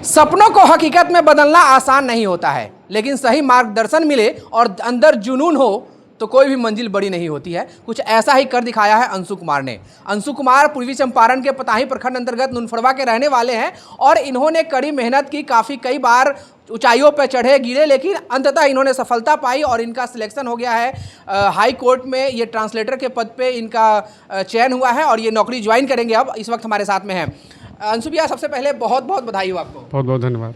सपनों को हकीकत में बदलना आसान नहीं होता है, लेकिन सही मार्गदर्शन मिले और अंदर जुनून हो तो कोई भी मंजिल बड़ी नहीं होती है। कुछ ऐसा ही कर दिखाया है अंशु कुमार ने। अंशु कुमार पूर्वी चंपारण के पताही प्रखंड अंतर्गत नुनफड़वा के रहने वाले हैं और इन्होंने कड़ी मेहनत की, कई बार ऊंचाइयों पर चढ़े गिरे, लेकिन अंततः इन्होंने सफलता पाई और इनका सिलेक्शन हो गया है हाई कोर्ट में। ये ट्रांसलेटर के पद पे इनका चयन हुआ है और ये नौकरी ज्वाइन करेंगे। अब इस वक्त हमारे साथ में है अंशु भैया। सबसे पहले बहुत बहुत बधाई हो आपको। बहुत बहुत धन्यवाद।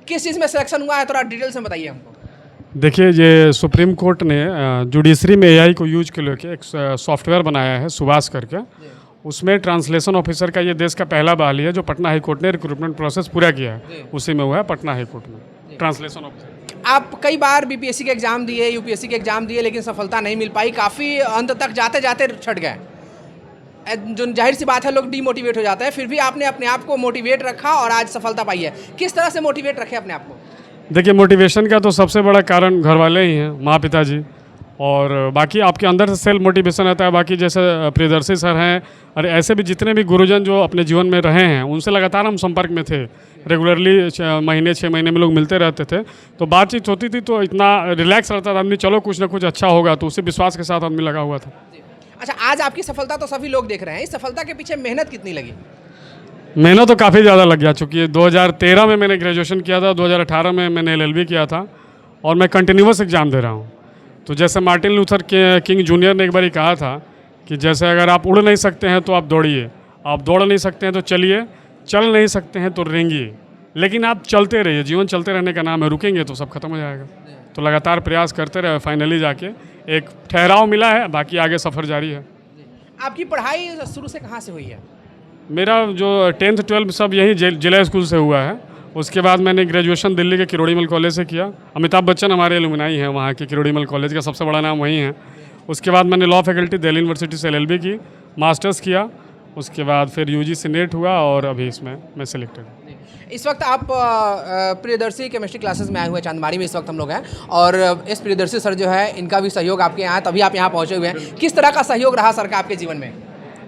किस चीज़ में सिलेक्शन हुआ है, थोड़ा डिटेल से बताइए हमको। देखिए, ये सुप्रीम कोर्ट ने जुडिशरी में एआई को यूज के लेके एक सॉफ्टवेयर बनाया है सुभाष करके। उसमें ट्रांसलेशन ऑफिसर का ये देश का पहला बहाली है जो पटना हाई कोर्ट ने रिक्रूटमेंट प्रोसेस पूरा किया है। उसी में हुआ है पटना हाई कोर्ट में ट्रांसलेशन ऑफिसर। आप कई बार बीपीएससी के एग्जाम दिए, यूपीएससी के एग्जाम दिए, लेकिन सफलता नहीं मिल पाई। काफ़ी अंत तक जाते जाते छट गए। जो जाहिर सी बात है, लोग डीमोटिवेट हो जाते हैं, फिर भी आपने अपने आप को मोटिवेट रखा और आज सफलता पाई है। किस तरह से मोटिवेट रखे अपने आप को? देखिए, मोटिवेशन का तो सबसे बड़ा कारण घर वाले ही हैं, माँ पिताजी, और बाकी आपके अंदर से सेल्फ मोटिवेशन आता है। बाकी जैसे प्रियदर्शी सर हैं और ऐसे भी जितने भी गुरुजन जो अपने जीवन में रहे हैं, उनसे लगातार हम संपर्क में थे। रेगुलरली 6 महीने में लोग मिलते रहते थे, तो बातचीत होती थी, तो इतना रिलैक्स रहता था आदमी, चलो कुछ ना कुछ अच्छा होगा, तो उसी विश्वास के साथ आदमी लगा हुआ था। अच्छा, आज आपकी सफलता तो सभी लोग देख रहे हैं, इस सफलता के पीछे मेहनत कितनी लगी? मेहनत तो काफ़ी ज़्यादा लग गया, चूँकि 2013 में मैंने ग्रेजुएशन किया था, 2018 में मैंने LLB किया था और मैं कंटिन्यूअस एग्ज़ाम दे रहा हूँ। तो जैसे मार्टिन लूथर किंग जूनियर ने एक बार ही कहा था कि जैसे अगर आप उड़ नहीं सकते हैं तो आप दौड़िए, आप दौड़ नहीं सकते हैं तो चलिए, चल नहीं सकते हैं तो रेंगिए, लेकिन आप चलते रहिए। जीवन चलते रहने का नाम है, रुकेंगे तो सब खत्म हो जाएगा। तो लगातार प्रयास करते रहे, फाइनली जाके एक ठहराव मिला है, बाकी आगे सफ़र जारी है। आपकी पढ़ाई शुरू से कहाँ से हुई है? मेरा जो 10th 12th सब यही जिला स्कूल से हुआ है। उसके बाद मैंने ग्रेजुएशन दिल्ली के किरोड़ीमल कॉलेज से किया। अमिताभ बच्चन हमारे एलुमनाई हैं वहाँ के, किरोड़ीमल कॉलेज का सबसे बड़ा नाम वही है। उसके बाद मैंने लॉ फैकल्टी दिल्ली यूनिवर्सिटी से LLB की, मास्टर्स किया। उसके बाद फिर UGC नेट हुआ और अभी इसमें मैं सिलेक्टेड। इस वक्त आप प्रियदर्शी केमिस्ट्री क्लासेस में आए हुए हैं, चांदमारी में इस वक्त हम लोग हैं, और इस प्रियदर्शी सर जो है, इनका भी सहयोग आपके यहाँ, तभी आप यहाँ पहुँचे हुए हैं। किस तरह का सहयोग रहा सर का आपके जीवन में?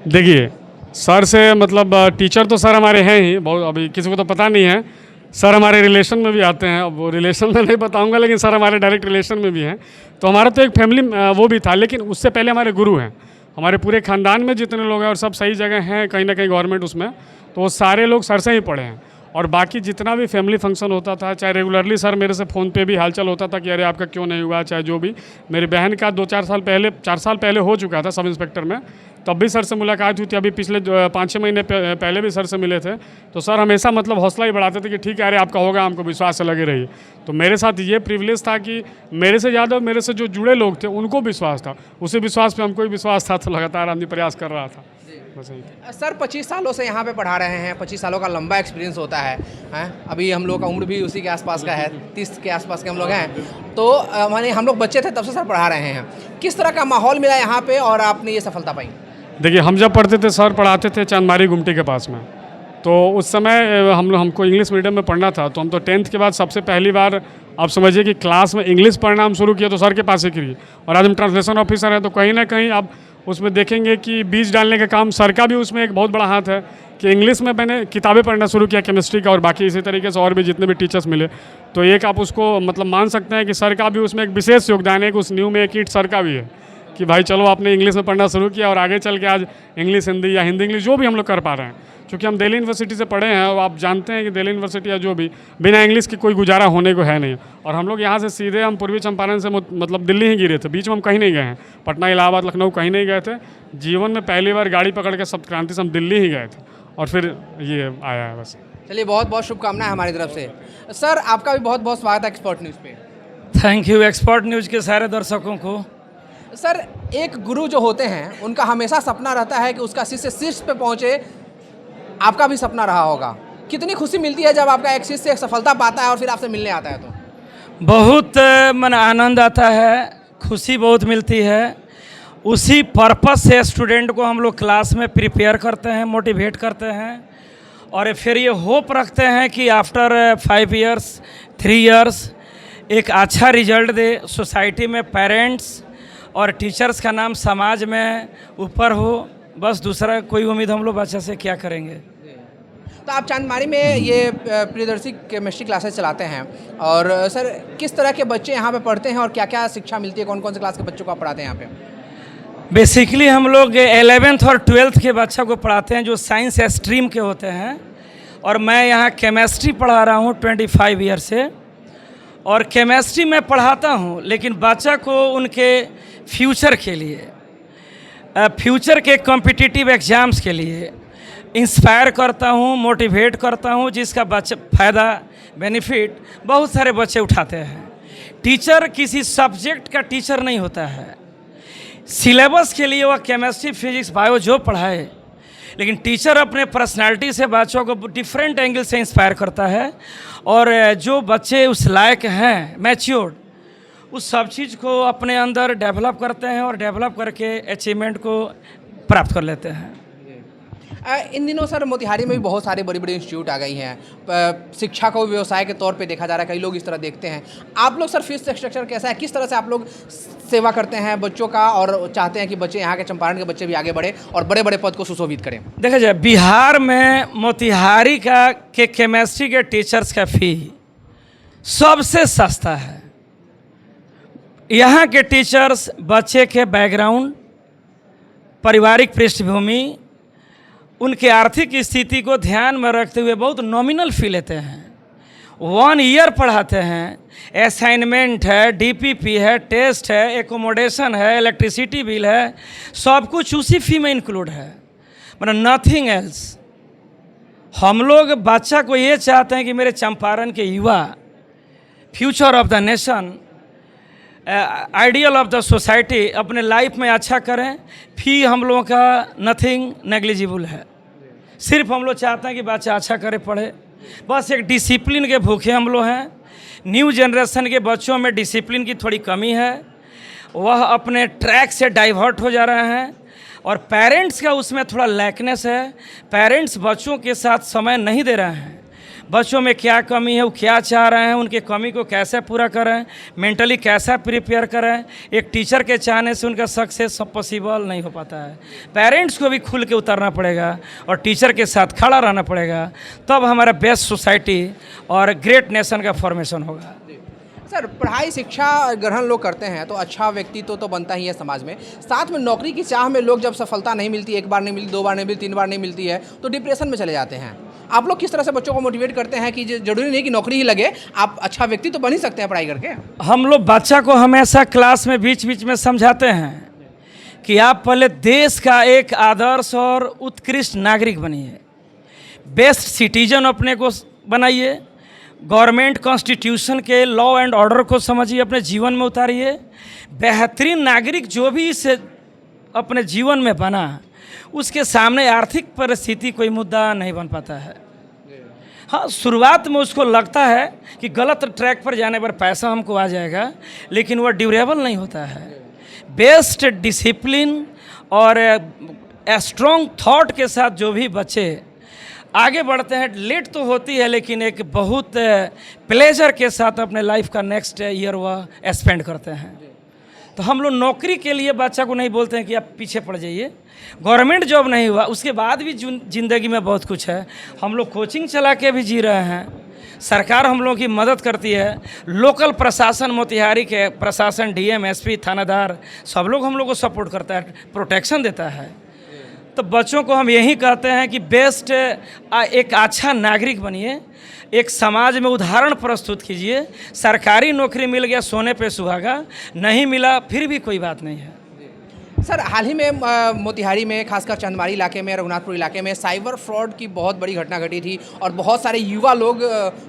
देखिए, सर से मतलब टीचर तो सर हमारे हैं ही बहुत, अभी किसी को तो पता नहीं है। सर हमारे रिलेशन में भी आते हैं, अब वो रिलेशन में नहीं बताऊंगा, लेकिन सर हमारे डायरेक्ट रिलेशन में भी हैं। तो हमारा तो एक फैमिली वो भी था, लेकिन उससे पहले हमारे गुरु हैं। हमारे पूरे ख़ानदान में जितने लोग हैं और सब सही जगह हैं कहीं ना कहीं गवर्नमेंट उसमें, तो वो सारे लोग सर से ही पढ़े हैं। और बाकी जितना भी फैमिली फंक्शन होता था, चाहे रेगुलरली सर मेरे से फ़ोन पे भी हालचाल होता था कि अरे आपका क्यों नहीं हुआ, चाहे जो भी। मेरी बहन का 4 साल पहले हो चुका था सब इंस्पेक्टर में, तब भी सर से मुलाकात हुई थी। अभी पिछले 5-6 महीने पहले भी सर से मिले थे। तो सर हमेशा मतलब हौसला ही बढ़ाते थे कि ठीक है, अरे आपका होगा, हमको विश्वास से लगे रहिए। तो मेरे साथ ये प्रिविलेज था कि मेरे से ज़्यादा मेरे से जो जुड़े लोग थे उनको विश्वास था, उसी विश्वास पे हमको भी विश्वास था, तो लगातार आदमी प्रयास कर रहा था। सर 25 सालों से यहाँ पे पढ़ा रहे हैं, 25 सालों का लंबा एक्सपीरियंस होता है। अभी हम लोग का उम्र भी उसी के आसपास का है, 30 के आसपास के हम लोग हैं। तो माने हम लोग बच्चे थे तब से सर पढ़ा रहे हैं। किस तरह का माहौल मिला यहाँ पे और आपने ये सफलता पाई? देखिए, हम जब पढ़ते थे, सर पढ़ाते थे चांदमारी गुमटी के पास में। तो उस समय हमको इंग्लिश मीडियम में पढ़ना था, तो हम तो 10th के बाद सबसे पहली बार आप समझिए कि क्लास में इंग्लिश पढ़ना हम शुरू किया तो सर के पास ही करिए। और आज हम ट्रांसलेशन ऑफिसर हैं, तो कहीं ना कहीं आप उसमें देखेंगे कि बीज डालने का काम सर का भी उसमें एक बहुत बड़ा हाथ है कि इंग्लिश में मैंने किताबें पढ़ना शुरू किया केमिस्ट्री का, और बाकी इसी तरीके से और भी जितने भी टीचर्स मिले। तो एक आप उसको मतलब मान सकते हैं कि सर का भी उसमें एक विशेष योगदान है कि उस न्यू में एक ईट सर का भी है कि भाई चलो आपने इंग्लिश में पढ़ना शुरू किया और आगे चल के आज इंग्लिश हिंदी या हिंदी इंग्लिश जो भी हम लोग कर पा रहे हैं। क्योंकि हम दिल्ली यूनिवर्सिटी से पढ़े हैं और आप जानते हैं कि दिल्ली यूनिवर्सिटी या जो भी, बिना इंग्लिश की कोई गुजारा होने को है नहीं। और हम लोग यहाँ से सीधे हम पूर्वी चंपारण से मतलब दिल्ली ही गिरे थे, बीच में हम कहीं नहीं गए हैं। पटना, इलाहाबाद, लखनऊ कहीं नहीं गए थे। जीवन में पहली बार गाड़ी पकड़ के सब क्रांति से हम दिल्ली ही गए थे और फिर ये आया है बस। चलिए, बहुत बहुत शुभकामनाएं हमारी तरफ से। सर आपका भी बहुत बहुत स्वागत है एक्सपर्ट न्यूज़ पे। थैंक यू एक्सपर्ट न्यूज़ के सारे दर्शकों को। सर, एक गुरु जो होते हैं उनका हमेशा सपना रहता है कि उसका शिष्य शीर्ष पे पहुंचे। आपका भी सपना रहा होगा। कितनी खुशी मिलती है जब आपका एक शिष्य सफलता पाता है और फिर आपसे मिलने आता है? तो बहुत मन आनंद आता है, खुशी बहुत मिलती है। उसी पर्पस से स्टूडेंट को हम लोग क्लास में प्रिपेयर करते हैं, मोटिवेट करते हैं, और फिर ये होप रखते हैं कि आफ्टर 5 years 3 years एक अच्छा रिजल्ट दे, सोसाइटी में पेरेंट्स और टीचर्स का नाम समाज में ऊपर हो। बस दूसरा कोई उम्मीद हम लोग बच्चे से क्या करेंगे। तो तो आप चांदमारी में ये प्रियदर्शी केमिस्ट्री क्लासेस चलाते हैं और सर किस तरह के बच्चे यहाँ पे पढ़ते हैं और क्या क्या शिक्षा मिलती है, कौन कौन से क्लास के बच्चों को आप पढ़ाते हैं यहाँ पे? बेसिकली हम लोग 11th और 12th के बच्चों को पढ़ाते हैं जो साइंस स्ट्रीम के होते हैं, और मैं यहाँ केमिस्ट्री पढ़ा रहा हूँ 25 ईयर से। और केमिस्ट्री मैं पढ़ाता हूँ लेकिन बच्चा को उनके फ्यूचर के लिए, फ्यूचर के कॉम्पिटिटिव एग्ज़ाम्स के लिए इंस्पायर करता हूँ, मोटिवेट करता हूँ, जिसका बच्चा फ़ायदा बेनिफिट बहुत सारे बच्चे उठाते हैं। टीचर किसी सब्जेक्ट का टीचर नहीं होता है, सिलेबस के लिए वह केमिस्ट्री फिजिक्स बायो जो पढ़ाए, लेकिन टीचर अपने पर्सनालिटी से बच्चों को डिफरेंट एंगल से इंस्पायर करता है, और जो बच्चे उस लायक हैं मैच्योर्ड, उस सब चीज़ को अपने अंदर डेवलप करते हैं और डेवलप करके अचीवमेंट को प्राप्त कर लेते हैं। इन दिनों सर मोतिहारी में भी बहुत सारे बड़ी बड़ी इंस्टीट्यूट आ गई हैं, शिक्षा को व्यवसाय के तौर पे देखा जा रहा है, कई लोग इस तरह देखते हैं। आप लोग सर फीस स्ट्रक्चर कैसा है, किस तरह से आप लोग सेवा करते हैं बच्चों का और चाहते हैं कि बच्चे यहाँ के चंपारण के बच्चे भी आगे बढ़े और बड़े बड़े पद को सुशोभित करें? देखा जाए बिहार में मोतिहारी के केमिस्ट्री के टीचर्स का फी सबसे सस्ता है। यहाँ के टीचर्स बच्चे के बैकग्राउंड, पारिवारिक पृष्ठभूमि, उनके आर्थिक स्थिति को ध्यान में रखते हुए बहुत नॉमिनल फी लेते हैं। 1 ईयर पढ़ाते हैं, असाइनमेंट है, डीपीपी है, टेस्ट है, एकोमोडेशन है, इलेक्ट्रिसिटी बिल है, सब कुछ उसी फी में इंक्लूड है, मतलब नथिंग एल्स। हम लोग बच्चा को ये चाहते हैं कि मेरे चंपारण के युवा future of the nation, ideal of the society अपने लाइफ में अच्छा करें। फी हम लोगों का नथिंग नेग्लिजिबल है, सिर्फ हम लोग चाहते हैं कि बच्चा अच्छा करे, पढ़े। बस एक डिसिप्लिन के भूखे हम लोग हैं। न्यू जनरेशन के बच्चों में डिसिप्लिन की थोड़ी कमी है, वह अपने ट्रैक से डाइवर्ट हो जा रहे हैं, और पेरेंट्स का उसमें थोड़ा लैकनेस है। पेरेंट्स बच्चों के साथ समय नहीं दे रहे हैं, बच्चों में क्या कमी है, वो क्या चाह रहे हैं, उनके कमी को कैसे पूरा करें, मेंटली कैसा प्रिपेयर करें। एक टीचर के चाहने से उनका सक्सेस पॉसिबल नहीं हो पाता है। पेरेंट्स को भी खुल के उतरना पड़ेगा और टीचर के साथ खड़ा रहना पड़ेगा, तब हमारा बेस्ट सोसाइटी और ग्रेट नेशन का फॉर्मेशन होगा। सर पढ़ाई शिक्षा ग्रहण लोग करते हैं तो अच्छा व्यक्तित्व तो बनता ही है समाज में, साथ में नौकरी की चाह में लोग जब सफलता नहीं मिलती, 1 बार नहीं मिलती, 2 बार नहीं मिलती, 3 बार नहीं मिलती है, तो डिप्रेशन में चले जाते हैं। आप लोग किस तरह से बच्चों को मोटिवेट करते हैं कि जरूरी नहीं कि नौकरी ही लगे, आप अच्छा व्यक्ति तो बन ही सकते हैं पढ़ाई करके? हम लोग बच्चा को हमेशा क्लास में बीच बीच में समझाते हैं कि आप पहले देश का एक आदर्श और उत्कृष्ट नागरिक बनिए, बेस्ट सिटीजन अपने को बनाइए, गवर्नमेंट कॉन्स्टिट्यूशन के लॉ एंड ऑर्डर को समझिए, अपने जीवन में उतारिए। बेहतरीन नागरिक जो भी इसे अपने जीवन में बना, उसके सामने आर्थिक परिस्थिति कोई मुद्दा नहीं बन पाता है। हाँ, शुरुआत में उसको लगता है कि गलत ट्रैक पर जाने पर पैसा हमको आ जाएगा, लेकिन वह ड्यूरेबल नहीं होता है। बेस्ट डिसिप्लिन और स्ट्रॉन्ग थॉट के साथ जो भी बच्चे आगे बढ़ते हैं, लेट तो होती है लेकिन एक बहुत प्लेजर के साथ अपने लाइफ का नेक्स्ट ईयर वह स्पेंड करते हैं। तो हम लोग नौकरी के लिए बच्चा को नहीं बोलते हैं कि आप पीछे पड़ जाइए, गवर्नमेंट जॉब नहीं हुआ उसके बाद भी ज़िंदगी में बहुत कुछ है। हम लोग कोचिंग चला के भी जी रहे हैं, सरकार हम लोगों की मदद करती है, लोकल प्रशासन, मोतिहारी के प्रशासन, डीएम, एसपी, थानादार, सब लोग हम लोग को सपोर्ट करता है, प्रोटेक्शन देता है। तो बच्चों को हम यही कहते हैं कि बेस्ट एक अच्छा नागरिक बनिए, एक समाज में उदाहरण प्रस्तुत कीजिए। सरकारी नौकरी मिल गया सोने पे सुहागा, नहीं मिला फिर भी कोई बात नहीं है। सर हाल ही में मोतिहारी में, खासकर चंदमारी इलाके में, रघुनाथपुर इलाके में साइबर फ्रॉड की बहुत बड़ी घटना घटी थी और बहुत सारे युवा लोग,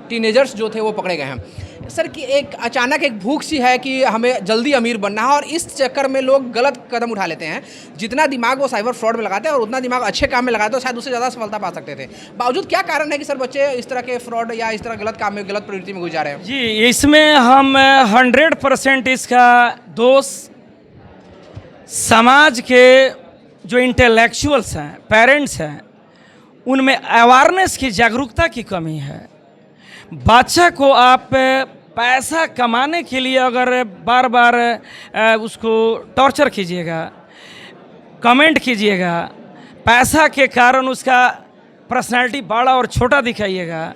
टीनेजर्स जो थे वो पकड़े गए हैं। सर कि एक अचानक एक भूख सी है कि हमें जल्दी अमीर बनना है और इस चक्कर में लोग गलत कदम उठा लेते हैं। जितना दिमाग वो साइबर फ्रॉड में लगाते हैं और उतना दिमाग अच्छे काम में लगाते हैं, शायद उससे ज़्यादा सफलता पा सकते थे। बावजूद क्या कारण है कि सर बच्चे इस तरह के फ्रॉड या इस तरह गलत काम में, गलत प्रवृत्ति में घुस जा रहे हैं? जी, इसमें हम 100% इसका दोष समाज के जो इंटेलेक्चुअल्स हैं, पेरेंट्स हैं, उनमें अवेयरनेस की, जागरूकता की कमी है। बच्चा को आप पैसा कमाने के लिए अगर बार बार उसको टॉर्चर कीजिएगा, कमेंट कीजिएगा, पैसा के कारण उसका पर्सनालिटी बड़ा और छोटा दिखाइएगा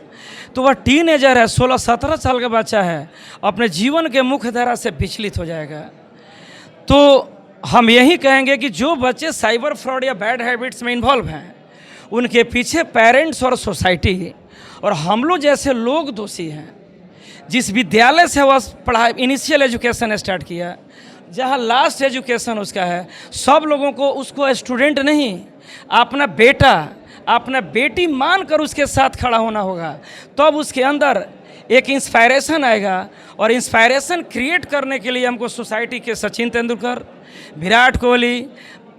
तो वह टीनेजर है, 16-17 साल का बच्चा है, अपने जीवन के मुख्य धारा से विचलित हो जाएगा। तो हम यही कहेंगे कि जो बच्चे साइबर फ्रॉड या बैड हैबिट्स में इन्वॉल्व हैं उनके पीछे पेरेंट्स और सोसाइटी और हम लोग जैसे लोग दोषी हैं। जिस विद्यालय से वह पढ़ाई इनिशियल एजुकेशन स्टार्ट किया, जहाँ लास्ट एजुकेशन उसका है, सब लोगों को उसको स्टूडेंट नहीं, अपना बेटा अपना बेटी मानकर उसके साथ खड़ा होना होगा। तब उसके अंदर एक इंस्पायरेशन आएगा और इंस्पायरेशन क्रिएट करने के लिए हमको सोसाइटी के सचिन तेंदुलकर, विराट कोहली,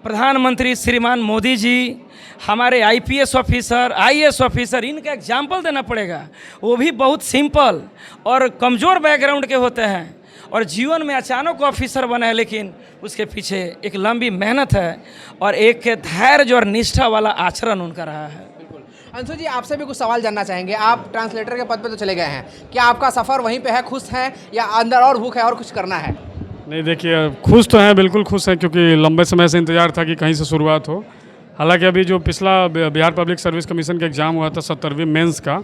प्रधानमंत्री श्रीमान मोदी जी, हमारे आईपीएस ऑफिसर, आईएएस ऑफिसर, इनका एग्जाम्पल देना पड़ेगा। वो भी बहुत सिंपल और कमज़ोर बैकग्राउंड के होते हैं और जीवन में अचानक ऑफिसर बने हैं, लेकिन उसके पीछे एक लंबी मेहनत है और एक धैर्य और निष्ठा वाला आचरण उनका रहा है। अंशु जी, आपसे भी कुछ सवाल जानना चाहेंगे। आप ट्रांसलेटर के पद पे तो चले गए हैं, क्या आपका सफ़र वहीं पे है, खुश हैं या अंदर और भूख है और कुछ करना है? नहीं, देखिए खुश तो हैं, बिल्कुल खुश हैं, क्योंकि लंबे समय से इंतज़ार था कि कहीं से शुरुआत हो। हालांकि अभी जो पिछला बिहार पब्लिक सर्विस कमीशन का एग्ज़ाम हुआ था 70वीं मेंस का,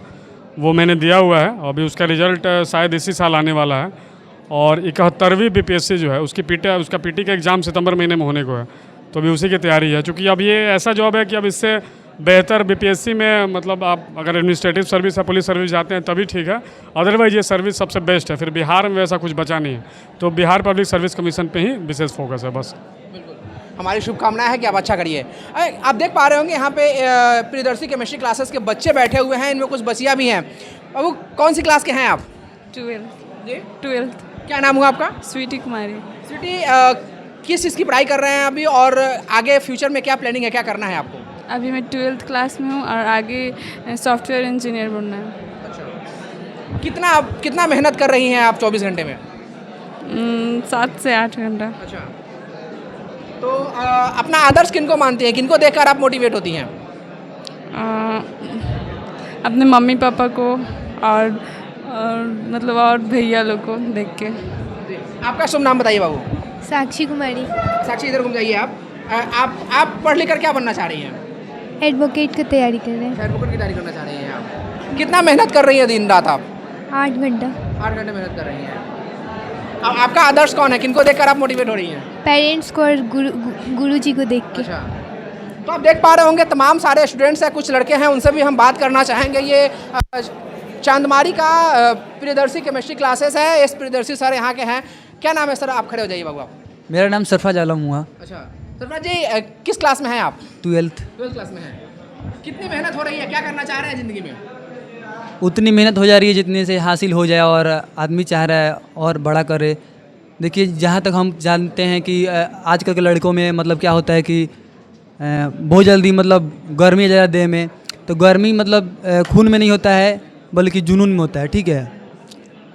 वो मैंने दिया हुआ है। अभी उसका रिजल्ट शायद इसी साल आने वाला है और 71वीं बीपीएससी जो है उसका पीटी का एग्ज़ाम सितंबर महीने में होने को है, तो अभी उसी की तैयारी है। क्योंकि अब ये ऐसा जॉब है कि अब इससे बेहतर बीपीएससी में मतलब आप अगर एडमिनिस्ट्रेटिव सर्विस या पुलिस सर्विस जाते हैं तभी ठीक है, अदरवाइज ये सर्विस सबसे बेस्ट है। फिर बिहार में वैसा कुछ बचा नहीं है, तो बिहार पब्लिक सर्विस कमीशन पे ही विशेष फोकस है बस। हमारी शुभकामनाएं है कि आप अच्छा करिए। आप देख पा रहे होंगे यहाँ पे प्रियदर्शी केमिस्ट्री क्लासेस के बच्चे बैठे हुए हैं, इनमें कुछ बच्चियाँ भी हैं। बाबू, कौन सी क्लास के हैं आप? 12th। क्या नाम हुआ आपका? स्वीटी कुमारी। स्वीटी, किस चीज़ की पढ़ाई कर रहे हैं अभी और आगे फ्यूचर में क्या प्लानिंग है, क्या करना है आपको? अभी मैं 12th क्लास में हूँ और आगे सॉफ्टवेयर इंजीनियर बनना है। अच्छा, कितना मेहनत कर रही हैं आप 24 घंटे में? 7 से 8 घंटा। अच्छा, तो अपना आदर्श किनको मानती हैं, किनको देखकर आप मोटिवेट होती हैं? अपने मम्मी पापा को और मतलब और भैया लोग को देख के। आपका शुभ नाम बताइए बाबू। साक्षी कुमारी। साक्षी, इधर घूम जाइए आप पढ़ लिख कर क्या बनना चाह रही हैं? एडवोकेट की तैयारी कर रहे हैं। एडवोकेट की तैयारी करना चाह रही हैं आप। कितना मेहनत कर रही हैं दिन रात आप? 8 घंटा। 8 घंटे मेहनत कर रही हैं। अब आपका आदर्श कौन है, किनको देखकर आप मोटिवेट हो रही हैं? पेरेंट्स को और गुरु जी को देख के। अच्छा, तो आप देख पा रहे होंगे तमाम सारे स्टूडेंट्स हैं, कुछ लड़के हैं, उनसे भी हम बात करना चाहेंगे। ये चांदमारी का प्रियदर्शी केमिस्ट्री क्लासेस है, इस प्रियदर्शी सर यहाँ के हैं। क्या नाम है सर? आप खड़े हो जाइए बाबू। आप? मेरा नाम सरफराज आलम हुआ। अच्छा सरफराज जी, किस क्लास में हैं आप? 12th क्लास में हैं। कितनी मेहनत हो रही है, क्या करना चाह रहे हैं ज़िंदगी में? उतनी मेहनत हो जा रही है जितने से हासिल हो जाए और आदमी चाह रहा है और बड़ा करे। देखिए, जहाँ तक हम जानते हैं कि आजकल के लड़कों में मतलब क्या होता है कि बहुत जल्दी मतलब गर्मी ज़्यादा देह में, तो गर्मी मतलब खून में नहीं होता है बल्कि जुनून में होता है, ठीक है।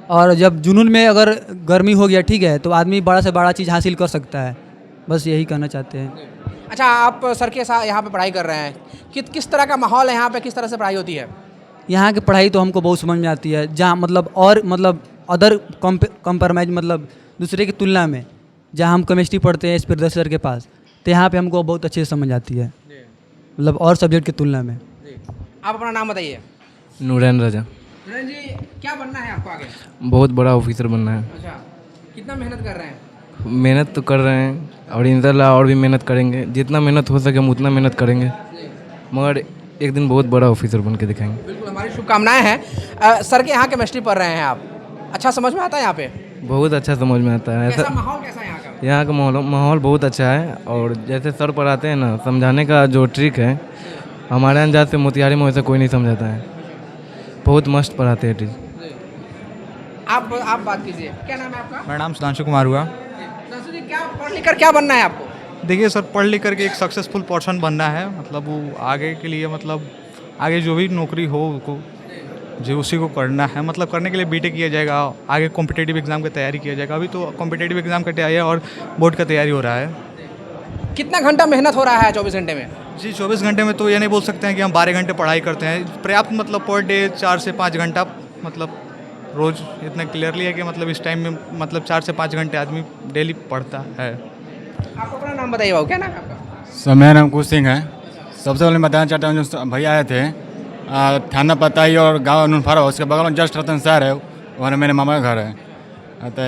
और जब जुनून में अगर गर्मी हो गया, ठीक है, तो आदमी बड़ा से बड़ा चीज़ हासिल कर सकता है। बस यही कहना चाहते हैं। अच्छा, आप सर के साथ यहाँ पे पढ़ाई कर रहे हैं, किस तरह का माहौल है यहाँ पे, किस तरह से पढ़ाई होती है? यहाँ की पढ़ाई तो हमको बहुत समझ में आती है, जहाँ मतलब और मतलब अदर कंप्रोमाइज मतलब दूसरे की तुलना में, जहाँ हम केमिस्ट्री पढ़ते हैं इस प्रियदर्शी सर के पास, तो यहाँ पे हमको बहुत अच्छे से समझ आती है, मतलब और सब्जेक्ट की तुलना में। आप अपना नाम बताइए। नूरैन रजा। नूरैन जी, क्या बनना है आपको आगे? बहुत बड़ा ऑफिसर बनना है। अच्छा, कितना मेहनत कर रहे हैं? मेहनत तो कर रहे हैं और इंशाल्लाह और भी मेहनत करेंगे, जितना मेहनत हो सके हम उतना मेहनत करेंगे, मगर एक दिन बहुत बड़ा ऑफिसर बन के दिखाएंगे। बिल्कुल, हमारी शुभकामनाएं हैं। सर के यहाँ केमिस्ट्री पढ़ रहे हैं आप, अच्छा समझ में आता है यहाँ पे? बहुत अच्छा समझ में आता है। कैसा माहौल, कैसा है यहाँ का? यहाँ का माहौल बहुत अच्छा है और जैसे सर पढ़ाते हैं ना, समझाने का जो ट्रिक है, हमारे अंदाज से मोतिहारी में वैसा कोई नहीं समझाता है, बहुत मस्त पढ़ाते हैं टीचर। आप बात कीजिए, क्या नाम है आपका? मेरा नाम सुधांशु कुमार हुआ। सुधांशु जी, क्या पढ़ लिख कर क्या बनना है आपको? देखिए सर, पढ़ लिख करके एक सक्सेसफुल पर्सन बनना है, मतलब वो आगे के लिए मतलब आगे जो भी नौकरी हो उसको जो उसी को करना है, मतलब करने के लिए बीटेक किया जाएगा, आगे कॉम्पिटिटिव एग्ज़ाम की तैयारी किया जाएगा। अभी तो कॉम्पिटिटिव एग्ज़ाम का तैयारी और बोर्ड का तैयारी हो रहा है। कितना घंटा मेहनत हो रहा है 24 घंटे में? जी, 24 घंटे में तो ये नहीं बोल सकते हैं कि हम 12 घंटे पढ़ाई करते हैं, पर्याप्त मतलब पर डे 4 से 5 घंटा, मतलब रोज़ इतना क्लियरली है कि मतलब इस टाइम में मतलब 4 से 5 घंटे आदमी डेली पढ़ता है। आप अपना नाम बताइए बाबू, क्या नाम है आपका? सर, मेरा नाम कुछ सिंह है। सबसे पहले बताना चाहता हूँ, जो भैया आए थे थाना पताई और गांव नुनफारा, उसके बगल में जस्ट रतन शहर है, वहाँ मेरे मामा का घर है। तो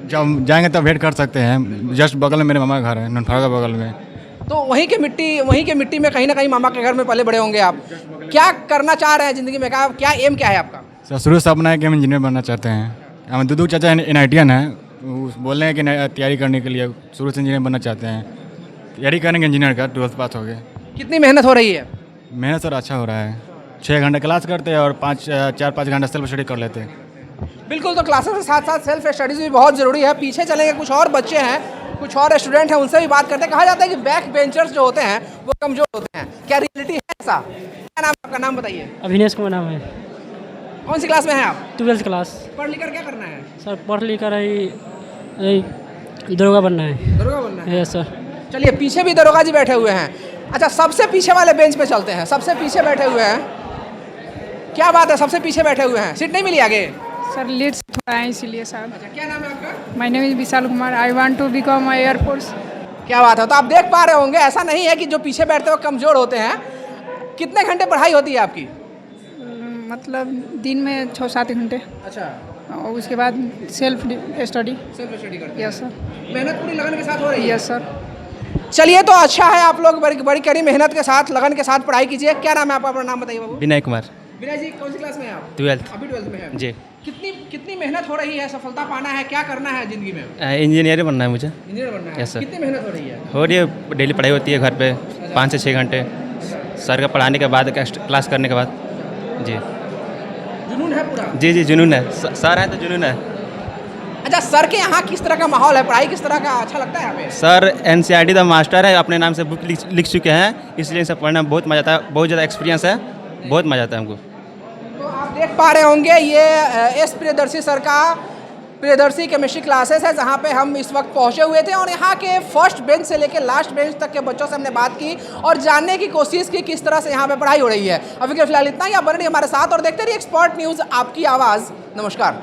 जब जाएंगे तब भेंट कर सकते हैं, जस्ट बगल में मेरे मामा का घर है, नुनफारा के बगल में। तो वहीं के मिट्टी में कहीं ना कहीं मामा के घर में पले बड़े होंगे आप। क्या करना चाह रहे हैं ज़िंदगी में, क्या एम क्या है आपका? सर शुरू से अपना है कि हम इंजीनियर बनना चाहते हैं। हम दूधू चाचा NITian है, बोल रहे हैं कि तैयारी करने के लिए शुरू से इंजीनियर बनना चाहते हैं। तैयारी करेंगे इंजीनियर का, 12th पास हो गए। कितनी मेहनत हो रही है? मेहनत सर अच्छा हो रहा है, 6 घंटे क्लास करते हैं और 4-5 घंटे सेल्फ स्टडी कर लेते हैं। बिल्कुल, तो क्लासेस के साथ साथ सेल्फ स्टडीज़ भी बहुत ज़रूरी है। पीछे चलेंगे, कुछ और बच्चे हैं, कुछ और स्टूडेंट हैं, उनसे भी बात करते हैं। कहा जाता है कि बैक बेंचर्स जो होते हैं वो कमज़ोर होते हैं, क्या रियलिटी है ऐसा? क्या नाम, आपका नाम बताइए। अभिनेश कुमार नाम है। कौन सी क्लास में हैं आप? 12th class. पढ़ लिख कर क्या करना है? सर पढ़ लिख कर ही दरोगा बनना है। दरोगा बनना है? Yes sir. चलिए, पीछे भी दरोगा जी बैठे हुए हैं। अच्छा, सबसे पीछे वाले बेंच पे चलते हैं। सबसे पीछे बैठे हुए हैं, क्या बात है, सबसे पीछे बैठे हुए हैं, सीट नहीं मिली आगे? सर लेट से थोड़ा है इसीलिए सर। अच्छा, क्या नाम है आपका? My name is Vishal Kumar. I want to become air force. क्या बात है। तो आप देख पा रहे होंगे, ऐसा नहीं है कि जो पीछे बैठते हुए कमज़ोर होते हैं। कितने घंटे पढ़ाई होती है आपकी? मतलब दिन में 6-7 घंटे, अच्छा, और उसके बाद सेल्फ स्टडी। सेल्फ स्टडी करते हैं? Yes sir. मेहनत पूरी लगन के साथ हो रही है? Yes sir. चलिए, तो अच्छा है, आप लोग बड़ी कड़ी मेहनत के साथ, लगन के साथ पढ़ाई कीजिए। क्या नाम है आपका? अपना नाम बताइए बाबू। विनय कुमार। विनय जी, कौन सी क्लास में हैं आप? 12th। अभी 12th में हैं जी। कितनी मेहनत हो रही है, सफलता पाना है, क्या करना है ज़िंदगी में? इंजीनियर बनना है मुझे। इंजीनियर बनना है? Yes sir. कितनी मेहनत हो रही है? हो रही है, डेली पढ़ाई होती है घर पे 5 से 6 घंटे, सर का पढ़ाने के बाद, क्लास करने के बाद। जी, जुनून है पूरा? जी जी, जुनून है। सर है तो जुनून है। अच्छा, सर के यहाँ किस तरह का माहौल है, पढ़ाई किस तरह का, अच्छा लगता है यहाँ पे? सर NCERT दा मास्टर है, अपने नाम से बुक लिख चुके हैं, इसलिए इनसे पढ़ने में बहुत मज़ा आता है, बहुत ज़्यादा एक्सपीरियंस है, बहुत मज़ा आता है हमको। तो आप देख पा रहे होंगे, ये एस प्रियदर्शी सर का प्रियदर्शी केमिस्ट्री क्लासेस है, जहाँ पे हम इस वक्त पहुँचे हुए थे। और यहाँ के फर्स्ट बेंच से लेकर लास्ट बेंच तक के बच्चों से हमने बात की और जानने की कोशिश की किस तरह से यहाँ पे पढ़ाई हो रही है। अभी के फिलहाल इतना ही। आप बने रहिए हमारे साथ और देखते रहिए एक्सपर्ट न्यूज़, आपकी आवाज़। नमस्कार।